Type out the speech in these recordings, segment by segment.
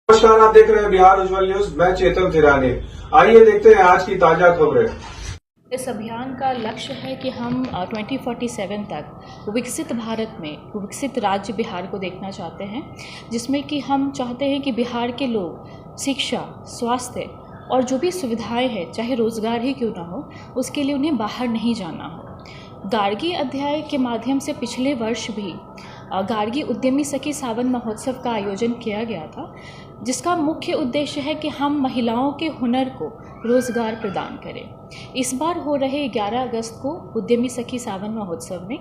नमस्कार, आप देख रहे हैं बिहार उज्जवल न्यूज। मैं चेतन थिरानी। आइए देखते हैं आज की ताजा खबरें। इस अभियान का लक्ष्य है कि हम 2047 तक विकसित भारत में विकसित राज्य बिहार को देखना चाहते हैं, जिसमें कि हम चाहते हैं कि बिहार के लोग शिक्षा, स्वास्थ्य और जो भी सुविधाएं हैं, चाहे रोज़गार ही क्यों ना हो, उसके लिए उन्हें बाहर नहीं जाना हो। गार्गी अध्याय के माध्यम से पिछले वर्ष भी गार्गी उद्यमी सखी सावन महोत्सव का आयोजन किया गया था, जिसका मुख्य उद्देश्य है कि हम महिलाओं के हुनर को रोज़गार प्रदान करें। इस बार हो रहे 11 अगस्त को उद्यमी सखी सावन महोत्सव में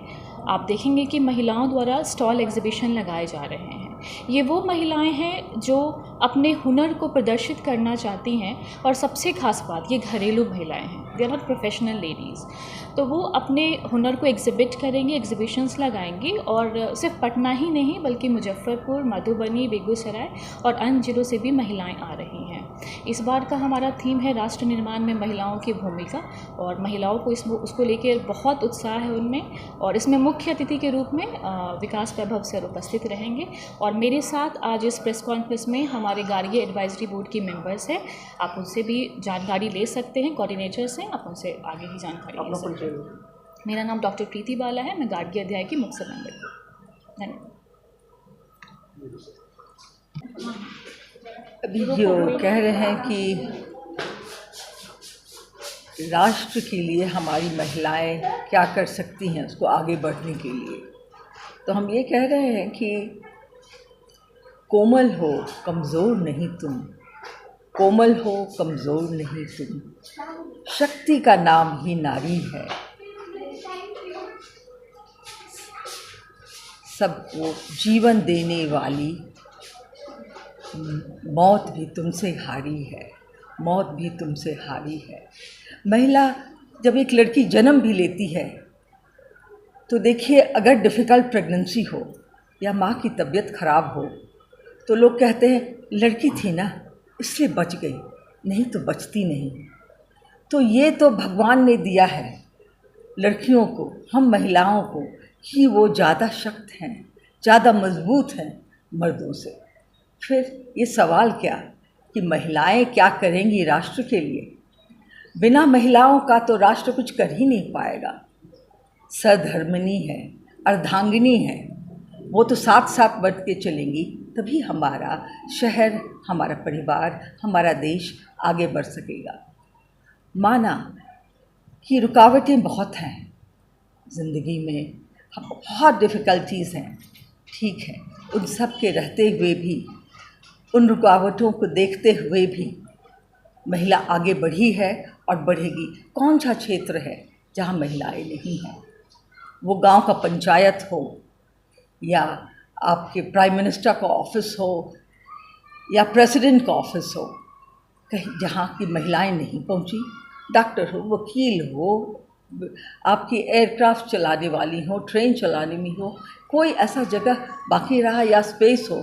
आप देखेंगे कि महिलाओं द्वारा स्टॉल एग्जीबिशन लगाए जा रहे हैं। ये वो महिलाएं हैं जो अपने हुनर को प्रदर्शित करना चाहती हैं, और सबसे खास बात, ये घरेलू महिलाएं हैं, they are not professional ladies. तो वो अपने हुनर को एग्जिबिट करेंगी, एग्जीबिशंस लगाएंगी, और सिर्फ पटना ही नहीं बल्कि मुजफ्फरपुर, मधुबनी, बेगूसराय और अन्य जिलों से भी महिलाएं आ रही हैं। इस बार का हमारा थीम है राष्ट्र निर्माण में महिलाओं की भूमिका, और महिलाओं को उसको लेकर बहुत उत्साह है उनमें। और इसमें मुख्य अतिथि के रूप में विकास वैभव सर उपस्थित रहेंगे, और मेरे साथ आज इस प्रेस कॉन्फ्रेंस में हमारे गार्गी एडवाइजरी बोर्ड की मेंबर्स हैं। आप उनसे भी जानकारी ले सकते हैं, कोऑर्डिनेटर्स हैं, आप उनसे आगे ही जानकारी ले सकते हैं। मेरा नाम डॉक्टर प्रीति बाला है, मैं गार्गी अध्याय की मुख्य मेंबर हूँ। धन्यवाद। अभी जो कह रहे हैं कि राष्ट्र के लिए हमारी महिलाएं क्या कर सकती हैं उसको आगे बढ़ने के लिए, तो हम ये कह रहे हैं कि कोमल हो कमज़ोर नहीं तुम, कोमल हो कमज़ोर नहीं तुम, शक्ति का नाम ही नारी है। सबको जीवन देने वाली मौत भी तुमसे हारी है, मौत भी तुमसे हारी है। महिला जब एक लड़की जन्म भी लेती है तो देखिए, अगर डिफ़िकल्ट प्रेगनेंसी हो या माँ की तबीयत ख़राब हो तो लोग कहते हैं लड़की थी ना इसलिए बच गई, नहीं तो बचती नहीं। तो ये तो भगवान ने दिया है लड़कियों को, हम महिलाओं को, कि वो ज़्यादा शक्त हैं, ज़्यादा मजबूत हैं मर्दों से। फिर ये सवाल क्या कि महिलाएं क्या करेंगी राष्ट्र के लिए? बिना महिलाओं का तो राष्ट्र कुछ कर ही नहीं पाएगा। सधर्मिणी है, अर्धांगिनी है, वो तो साथ साथ बढ़ के चलेंगी, तभी हमारा शहर, हमारा परिवार, हमारा देश आगे बढ़ सकेगा। माना कि रुकावटें बहुत हैं ज़िंदगी में, बहुत डिफ़िकल्टीज़ हैं, ठीक है, उन सब के रहते हुए भी, उन रुकावटों को देखते हुए भी महिला आगे बढ़ी है और बढ़ेगी। कौन सा क्षेत्र है जहाँ महिलाएं नहीं हैं? वो गांव का पंचायत हो, या आपके प्राइम मिनिस्टर का ऑफिस हो, या प्रेसिडेंट का ऑफिस हो, कहीं जहाँ की महिलाएं नहीं पहुँची, डॉक्टर हो, वकील हो, आपकी एयरक्राफ्ट चलाने वाली हो, ट्रेन चलाने में हो, कोई ऐसा जगह बाकी रहा या स्पेस हो,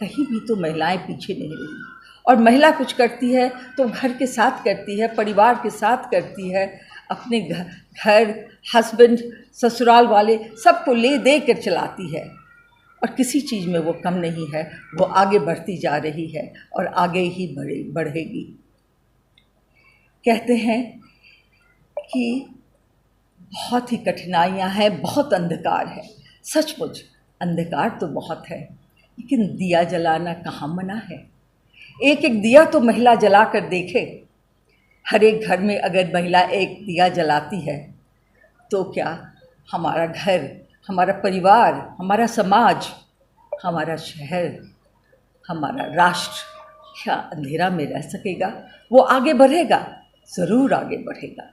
कहीं भी तो महिलाएं पीछे नहीं रही। और महिला कुछ करती है तो घर के साथ करती है, परिवार के साथ करती है, अपने घर हस्बैंड, ससुराल वाले सबको ले दे कर चलाती है, और किसी चीज़ में वो कम नहीं है, वो आगे बढ़ती जा रही है और आगे ही बढ़ेगी। कहते हैं कि बहुत ही कठिनाइयाँ हैं, बहुत अंधकार है। सचमुच अंधकार तो बहुत है, लेकिन दिया जलाना कहाँ मना है? एक एक दिया तो महिला जला कर देखे। हर एक घर में अगर महिला एक दिया जलाती है तो क्या हमारा घर, हमारा परिवार, हमारा समाज, हमारा शहर, हमारा राष्ट्र क्या अंधेरा में रह सकेगा? वो आगे बढ़ेगा, ज़रूर आगे बढ़ेगा,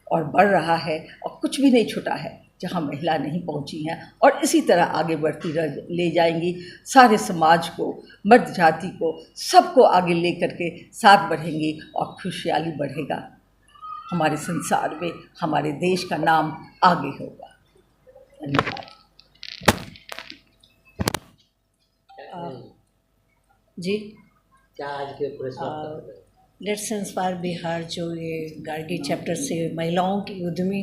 और बढ़ रहा है, और कुछ भी नहीं छूटा है जहाँ महिला नहीं पहुँची हैं, और इसी तरह आगे बढ़ती ले जाएंगी। सारे समाज को, मर्द जाति को, सबको आगे ले करके साथ बढ़ेंगी, और खुशहाली बढ़ेगा। हमारे संसार में हमारे देश का नाम आगे होगा। धन्यवाद। जी, क्या आज के प्रेस लेट्स इंस्पायर बिहार जो ये गार्गी चैप्टर से महिलाओं की उद्यमी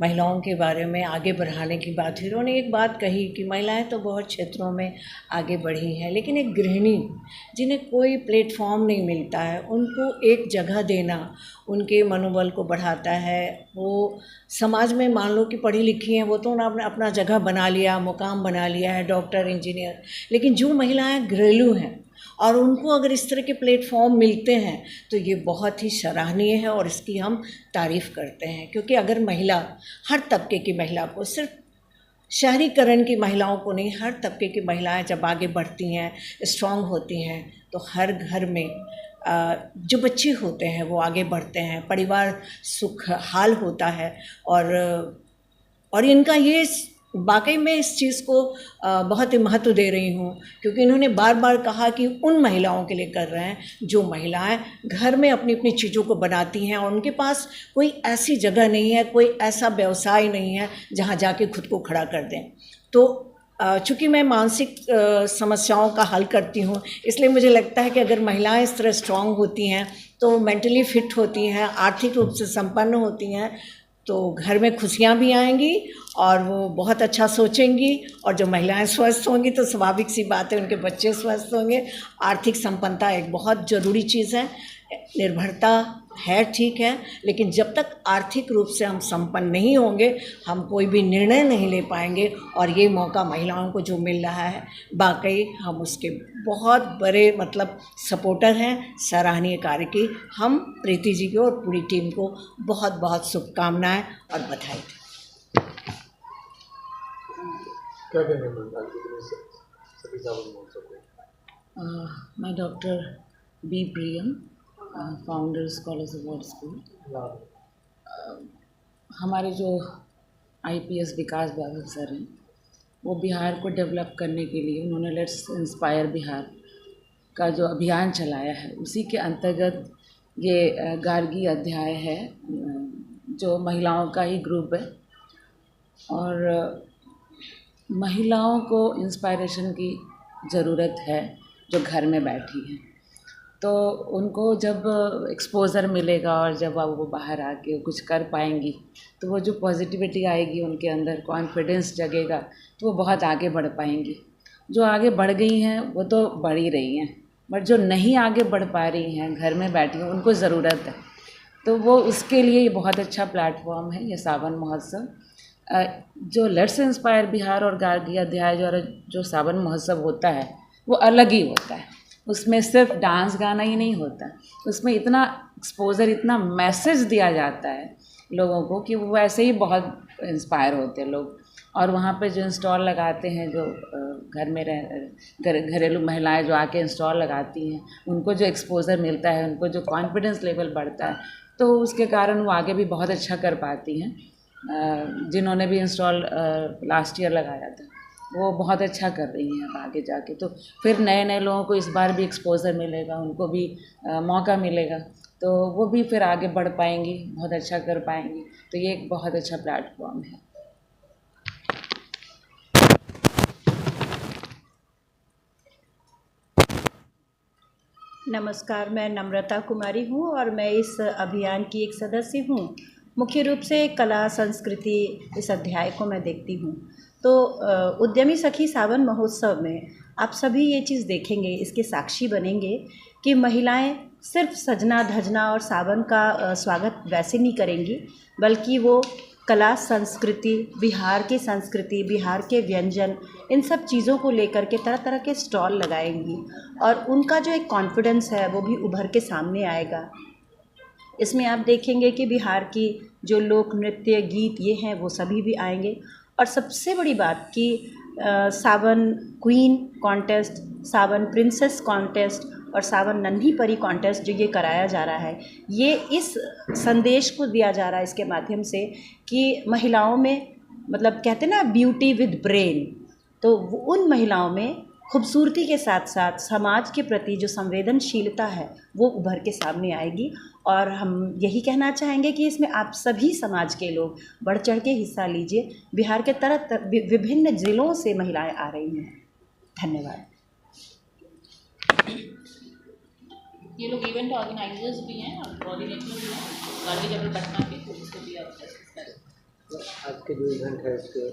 महिलाओं के बारे में आगे बढ़ाने की बात हुई। उन्होंने एक बात कही कि महिलाएं तो बहुत क्षेत्रों में आगे बढ़ी हैं, लेकिन एक गृहिणी जिन्हें कोई प्लेटफॉर्म नहीं मिलता है, उनको एक जगह देना उनके मनोबल को बढ़ाता है। वो समाज में मान लो कि पढ़ी लिखी हैं, वो तो उन्होंने अपना जगह बना लिया, मुकाम बना लिया है, डॉक्टर, इंजीनियर, लेकिन जो महिलाएं घरेलू हैं और उनको अगर इस तरह के प्लेटफॉर्म मिलते हैं तो ये बहुत ही सराहनीय है और इसकी हम तारीफ़ करते हैं। क्योंकि अगर महिला, हर तबके की महिला को, सिर्फ शहरीकरण की महिलाओं को नहीं, हर तबके की महिलाएं जब आगे बढ़ती हैं, स्ट्रांग होती हैं, तो हर घर में जो बच्चे होते हैं वो आगे बढ़ते हैं, परिवार सुखहाल होता है। और इनका ये वाकई में इस चीज़ को बहुत ही महत्व दे रही हूँ, क्योंकि इन्होंने बार बार कहा कि उन महिलाओं के लिए कर रहे हैं जो महिलाएं घर में अपनी अपनी चीज़ों को बनाती हैं और उनके पास कोई ऐसी जगह नहीं है, कोई ऐसा व्यवसाय नहीं है जहाँ जाके खुद को खड़ा कर दें। तो चूँकि मैं मानसिक समस्याओं का हल करती हूँ, इसलिए मुझे लगता है कि अगर महिलाएं इस तरह स्ट्रांग होती हैं तो मेंटली फिट होती हैं, आर्थिक रूप से संपन्न होती हैं, तो घर में खुशियाँ भी आएंगी और वो बहुत अच्छा सोचेंगी। और जो महिलाएं स्वस्थ होंगी तो स्वाभाविक सी बात है उनके बच्चे स्वस्थ होंगे। आर्थिक संपन्नता एक बहुत ज़रूरी चीज़ है। निर्भरता है, ठीक है, लेकिन जब तक आर्थिक रूप से हम संपन्न नहीं होंगे हम कोई भी निर्णय नहीं ले पाएंगे। और ये मौका महिलाओं को जो मिल रहा है, वाकई हम उसके बहुत बड़े सपोर्टर हैं, सराहनीय कार्य की। हम प्रीति जी को और पूरी टीम को बहुत बहुत शुभकामनाएं और बधाई। क्या कहने में सभी सावन महोत्सव को? मैं डॉक्टर बी प्रियम, फाउंडर स्कॉलर्स अवार्ड स्कूल। हमारे जो IPS विकास बाबू सर हैं, वो बिहार को डेवलप करने के लिए उन्होंने लेट्स इंस्पायर बिहार का जो अभियान चलाया है, उसी के अंतर्गत ये गार्गी अध्याय है जो महिलाओं का ही ग्रुप है। और महिलाओं को इंस्पायरेशन की ज़रूरत है जो घर में बैठी हैं, तो उनको जब एक्सपोज़र मिलेगा और जब वो बाहर आके कुछ कर पाएंगी तो वो जो पॉजिटिविटी आएगी उनके अंदर, कॉन्फिडेंस जगेगा, तो वो बहुत आगे बढ़ पाएंगी। जो आगे बढ़ गई हैं वो तो बढ़ ही रही हैं, बट जो नहीं आगे बढ़ पा रही हैं, घर में बैठी हैं, उनको ज़रूरत है। तो वो उसके लिए ये बहुत अच्छा प्लेटफॉर्म है ये सावन महोत्सव। जो लेट्स इंस्पायर बिहार और गार्गी अध्याय जो सावन महोत्सव होता है वो अलग ही होता है। उसमें सिर्फ डांस गाना ही नहीं होता, उसमें इतना एक्सपोज़र, इतना मैसेज दिया जाता है लोगों को कि वो वैसे ही बहुत इंस्पायर होते हैं लोग। और वहाँ पे जो इंस्टॉल लगाते हैं, जो घर में घरेलू महिलाएं जो आके इंस्टॉल लगाती हैं, उनको जो एक्सपोज़र मिलता है, उनको जो कॉन्फिडेंस लेवल बढ़ता है, तो उसके कारण वो आगे भी बहुत अच्छा कर पाती हैं। जिन्होंने भी इंस्टॉल लास्ट ईयर लगाया था वो बहुत अच्छा कर रही हैं अब आगे जाके। तो फिर नए नए लोगों को इस बार भी एक्सपोज़र मिलेगा, उनको भी मौका मिलेगा, तो वो भी फिर आगे बढ़ पाएंगी, बहुत अच्छा कर पाएंगी। तो ये एक बहुत अच्छा प्लेटफॉर्म है। नमस्कार, मैं नम्रता कुमारी हूँ और मैं इस अभियान की एक सदस्य हूँ। मुख्य रूप से कला संस्कृति इस अध्याय को मैं देखती हूँ। तो उद्यमी सखी सावन महोत्सव में आप सभी ये चीज़ देखेंगे, इसके साक्षी बनेंगे कि महिलाएं सिर्फ सजना धजना और सावन का स्वागत वैसे नहीं करेंगी, बल्कि वो कला संस्कृति, बिहार की संस्कृति, बिहार के व्यंजन, इन सब चीज़ों को लेकर के तरह तरह के स्टॉल लगाएंगी और उनका जो एक कॉन्फिडेंस है वो भी उभर के सामने आएगा। इसमें आप देखेंगे कि बिहार की जो लोक नृत्य, गीत ये हैं वो सभी भी आएंगे। और सबसे बड़ी बात कि सावन क्वीन कॉन्टेस्ट, सावन प्रिंसेस कॉन्टेस्ट और सावन नन्ही परी कॉन्टेस्ट जो ये कराया जा रहा है, ये इस संदेश को दिया जा रहा है इसके माध्यम से कि महिलाओं में कहते हैं ना ब्यूटी विद ब्रेन, तो उन महिलाओं में खूबसूरती के साथ साथ समाज के प्रति जो संवेदनशीलता है वो उभर के सामने आएगी। और हम यही कहना चाहेंगे कि इसमें आप सभी समाज के लोग बढ़ चढ़ के हिस्सा लीजिए। बिहार के विभिन्न ज़िलों से महिलाएं आ रही हैं। धन्यवाद। ये लोग इवेंट ऑर्गेनाइजर्स भी हैं और कोऑर्डिनेटर भी हैं गार्गी चैप्टर पटना के, तो इसको भी आप डिस्कस करें। आज के जो इवेंट है उसके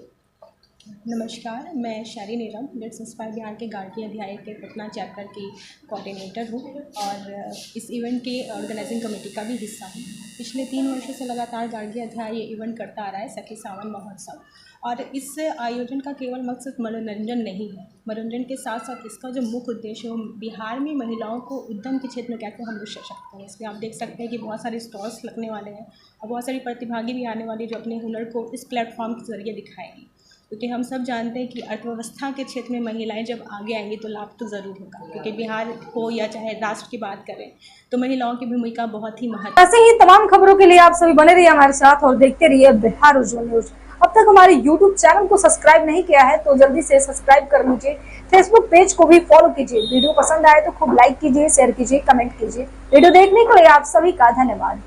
नमस्कार, मैं शैरी नीरम लेट्स इंस्पायर बिहार के गार्गी अध्याय के पटना चैप्टर की कोऑर्डिनेटर हूँ और इस इवेंट के ऑर्गेनाइजिंग कमेटी का भी हिस्सा हूँ। पिछले 3 वर्षों से लगातार गार्गी अध्याय ये इवेंट करता आ रहा है, सखी सावन महोत्सव। और इस आयोजन का केवल मकसद मनोरंजन नहीं है, मनोरंजन के साथ साथ इसका जो मुख्य उद्देश्य है बिहार में महिलाओं को उद्यम के क्षेत्र में कैसे हम लोग सशक्त हैं। इसमें आप देख सकते हैं कि बहुत सारे स्टॉल्स लगने वाले हैं और बहुत सारी प्रतिभागी भी आने वाली जो अपने हुनर को इस प्लेटफॉर्म के जरिए दिखाएंगी, क्योंकि हम सब जानते हैं कि अर्थव्यवस्था के क्षेत्र में महिलाएं जब आगे आएंगी तो लाभ तो ज़रूर होगा, क्योंकि बिहार हो या चाहे राष्ट्र की बात करें तो महिलाओं की भूमिका बहुत ही महत्वपूर्ण। ऐसे ही तमाम खबरों के लिए आप सभी बने रहिए हमारे साथ और देखते रहिए बिहार उज्जवल न्यूज। अब तक हमारे YouTube चैनल को सब्सक्राइब नहीं किया है तो जल्दी से सब्सक्राइब कर लीजिए। फेसबुक पेज को भी फॉलो कीजिए। वीडियो पसंद आए तो खूब लाइक कीजिए, शेयर कीजिए, कमेंट कीजिए। वीडियो देखने के लिए आप सभी का धन्यवाद।